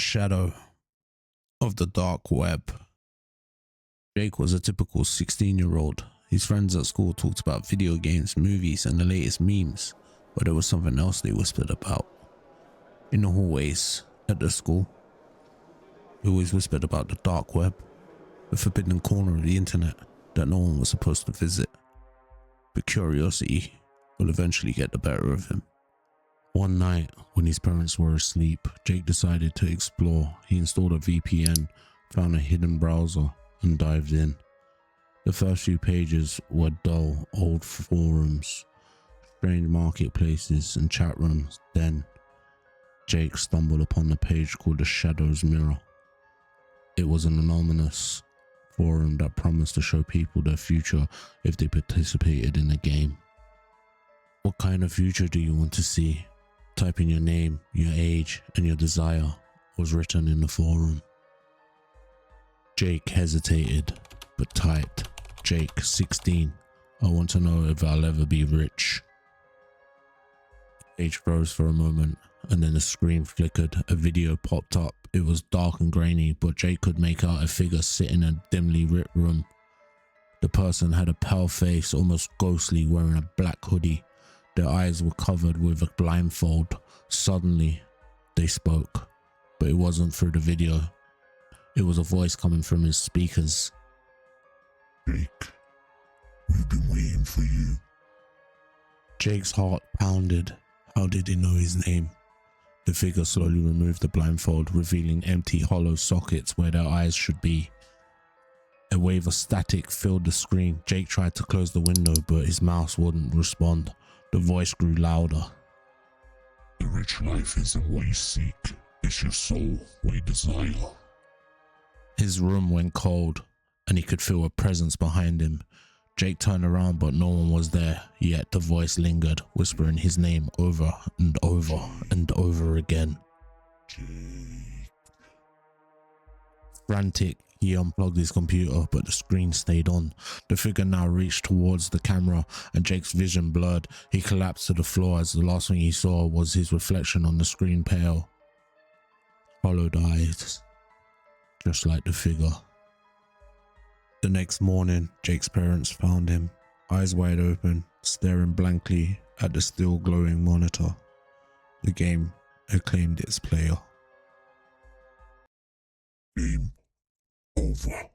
shadow of the dark web. Jake was a typical 16-year-old. His friends at school talked about video games, movies, and the latest memes, but there was something else they whispered about. In the hallways at the school, they always whispered about the dark web, the forbidden corner of the internet that no one was supposed to visit. But curiosity will eventually get the better of him. One night, when his parents were asleep, Jake decided to explore. He installed a VPN, found a hidden browser, and dived in. The first few pages were dull, old forums, strange marketplaces, and chat rooms. Then, Jake stumbled upon a page called The Shadow's Mirror. It was an anonymous forum that promised to show people their future if they participated in a game. What kind of future do you want to see? Type in your name, your age, and your desire, was written in the forum. Jake hesitated, but typed, Jake, 16. I want to know if I'll ever be rich. Page froze for a moment, and then the screen flickered. A video popped up. It was dark and grainy, but Jake could make out a figure sitting in a dimly lit room. The person had a pale face, almost ghostly, wearing a black hoodie. Their eyes were covered with a blindfold. Suddenly, they spoke, but it wasn't through the video. It was a voice coming from his speakers. Jake, we've been waiting for you. Jake's heart pounded. How did he know his name? The figure slowly removed the blindfold, revealing empty, hollow sockets where their eyes should be. A wave of static filled the screen. Jake tried to close the window, but his mouse wouldn't respond. The voice grew louder. The rich life isn't what you seek, it's your soul, what you desire. His room went cold, and he could feel a presence behind him. Jake turned around, but no one was there, yet the voice lingered, whispering his name over and over and over again. Jake. Frantic, he unplugged his computer, but the screen stayed on. The figure now reached towards the camera, and Jake's vision blurred. He collapsed to the floor as the last thing he saw was his reflection on the screen, pale, hollowed eyes, just like the figure. The next morning, Jake's parents found him, eyes wide open, staring blankly at the still glowing monitor. The game had claimed its player. Game over.